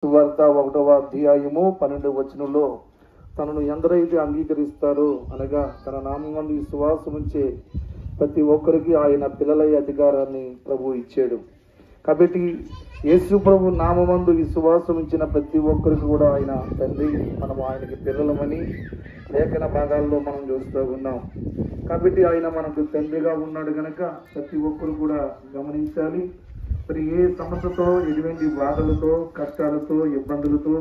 సువార్త 1వ అధ్యాయము 12వ వచనంలో తనను ఎందరైతే అంగీకరిస్తారో అనగా తన నామమందు విశ్వాసం ఉంచే ప్రతి ఒక్కరికి ఆయన పిల్లలయ్యే అధికారాన్ని ప్రభు ఇచ్చాడు. కాబట్టి యేసు ప్రభు నామమందు విశ్వాసం ఉంచిన ప్రతి ఒక్కరికి కూడా ఆయన తండ్రి, మనం ఆయనకి పిల్లలమని లేఖన భాగాల్లో మనం చూస్తూ ఉన్నాం. కాబట్టి ఆయన మనకు తండ్రిగా ఉన్నాడు కనుక ప్రతి ఒక్కరు కూడా గమనించాలి. మరి ఏ సమస్యతో, ఎటువంటి బాధలతో, కష్టాలతో, ఇబ్బందులతో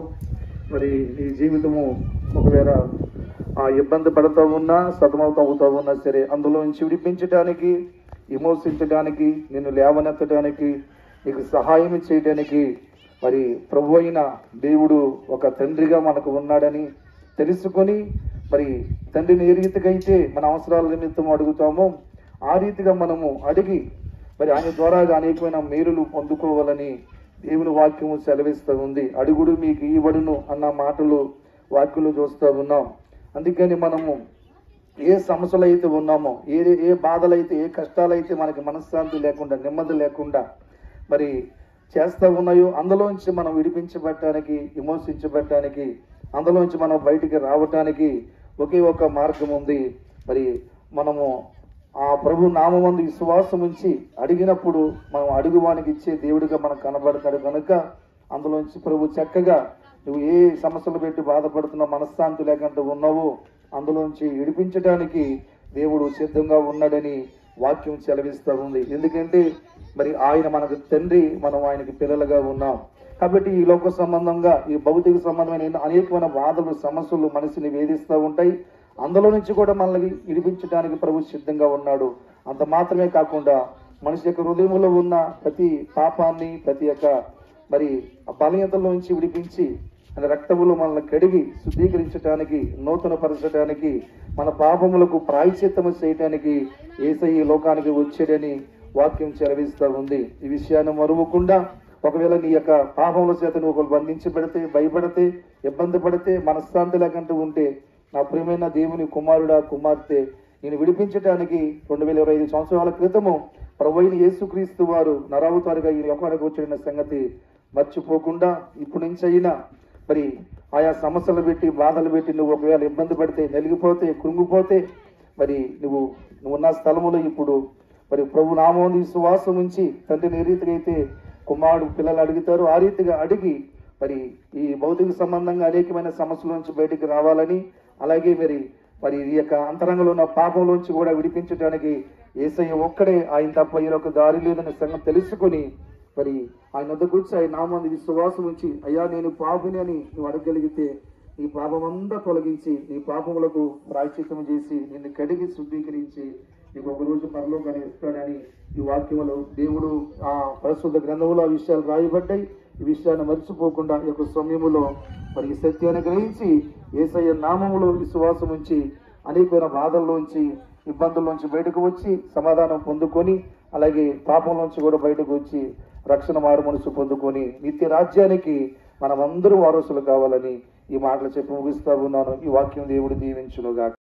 మరి నీ జీవితము ఒకవేళ ఆ ఇబ్బంది పడుతూ ఉన్నా, సతమవుతూ ఉన్నా సరే, అందులో నుంచి విడిపించడానికి, విమోచించడానికి, నిన్ను లేవనెత్తడానికి, నీకు సహాయం చేయడానికి మరి ప్రభు అయిన దేవుడు ఒక తండ్రిగా మనకు ఉన్నాడని తెలుసుకొని, మరి తండ్రిని ఏ రీతికైతే మన అవసరాల నిమిత్తం అడుగుతామో ఆ రీతిగా మనము అడిగి మరి ఆయన ద్వారా అనేకమైన మేలులు పొందుకోవాలని దేవుని వాక్యము సెలవిస్తూ ఉంది. అడుగుడు మీకు ఇవ్వడును అన్న మాటలు వాక్యంలో చూస్తూ ఉన్నాం. అందుకని మనము ఏ సమస్యలు అయితే ఉన్నామో, ఏ బాధలైతే, ఏ కష్టాలైతే మనకి మనశ్శాంతి లేకుండా, నెమ్మది లేకుండా మరి చేస్తూ ఉన్నాయో అందులోంచి మనం విడిపించబడటానికి, విమోచించబడటానికి, అందులోంచి మనం బయటికి రావటానికి ఒకే ఒక మార్గం ఉంది. మరి మనము ఆ ప్రభు నామమందు విశ్వాసం ఉంచి అడిగినప్పుడు మనం అడుగువానికి ఇచ్చే దేవుడిగా మనకు కనబడతాడు కనుక అందులోంచి ప్రభు చక్కగా నువ్వు ఏ సమస్యలు పెట్టి బాధపడుతున్నా, మనశ్శాంతి లేకుండా ఉన్నావో అందులోంచి విడిపించడానికి దేవుడు సిద్ధంగా ఉన్నాడని వాక్యం సెలవిస్తూ ఉంది. ఎందుకంటే మరి ఆయన మనకు తండ్రి, మనం ఆయనకి పిల్లలుగా ఉన్నాం. కాబట్టి ఈ లోక సంబంధంగా, ఈ భౌతిక సంబంధమైన అనేకమైన బాధలు, సమస్యలు మనిషిని వేధిస్తూ ఉంటాయి. అందులో నుంచి కూడా మనల్ని విడిపించడానికి ప్రభు సిద్ధంగా ఉన్నాడు. అంత మాత్రమే కాకుండా మనిషి యొక్క హృదయంలో ఉన్న ప్రతి పాపాన్ని, ప్రతి యొక్క మరి బలహీనతల నుంచి విడిపించి మన రక్తములు మనల్ని కడిగి శుద్ధీకరించడానికి, నూతన పరచడానికి, మన పాపములకు ప్రాయశ్చిత్తము చేయడానికి యేసయ్య లోకానికి వచ్చాడని వాక్యం సెలవిస్తూ ఉంది. ఈ విషయాన్ని మరువకుండా ఒకవేళ నీ యొక్క పాపముల చేత నువ్వు బంధించబడితే, భయపడితే, ఇబ్బంది పడితే, మనశ్శాంతి లేకుండా ఉంటే నా ప్రియమైన దేవుని కుమారుడా, కుమార్తె, నేను విడిపించడానికి 2025 సంవత్సరాల క్రితము ప్రభువైన యేసుక్రీస్తు వారు నరావతారుగా ఈ లోకానికి వచ్చిన సంగతి మర్చిపోకుండా ఇప్పటి నుంచి అయినా మరి ఆయా సమస్యలు పెట్టి, బాధలు పెట్టి నువ్వు ఒకవేళ ఇబ్బంది పడితే, నలిగిపోతే, కృంగిపోతే మరి నువ్వు ఉన్న స్థలములో ఇప్పుడు మరి ప్రభు నామం విశ్వాసం ఉంచి తండ్రిని ఏ రీతిగా అయితే కుమారుడు పిల్లలు అడుగుతారో ఆ రీతిగా అడిగి మరి ఈ భౌతిక సంబంధంగా అనేకమైన సమస్యల నుంచి బయటికి రావాలని, అలాగే మరి ఈ యొక్క అంతరంగంలో ఉన్న పాపంలోంచి కూడా విడిపించడానికి యేసయ్య ఒక్కడే, ఆయన తప్ప ఈయనొక దారి లేదనే సంగతి తెలుసుకొని మరి ఆయన వద్దకు వచ్చి ఆయన నామాన్ని విశ్వాసం ఉంచి, అయ్యా నేను పాపిని అని నువ్వు అడగగలిగితే నీ పాపమంతా తొలగించి, నీ పాపములకు ప్రాయశ్చిత్తము చేసి, నిన్ను కడిగి శుద్ధీకరించి నీకు ఒక రోజు పరలోకాన్ని ఇస్తాడని ఈ వాక్యములో దేవుడు ఆ పరిశుద్ధ గ్రంథంలో ఆ విషయాలు రాయబడ్డాయి. ఈ విషయాన్ని మర్చిపోకుండా ఈ యొక్క సమయములో మరి ఈ సత్యాన్ని గ్రహించి యేసయ్య నామములో విశ్వాసం ఉంచి అనేకమైన బాధల్లోంచి, ఇబ్బందుల్లోంచి బయటకు వచ్చి సమాధానం పొందుకొని, అలాగే పాపంలోంచి కూడా బయటకు వచ్చి రక్షణ మారు మనసు పొందుకొని నిత్య రాజ్యానికి మనమందరూ వారసులు కావాలని ఈ మాటలు చెప్పి ముగిస్తా ఉన్నాను. ఈ వాక్యం దేవుడు దీవించునుగాక.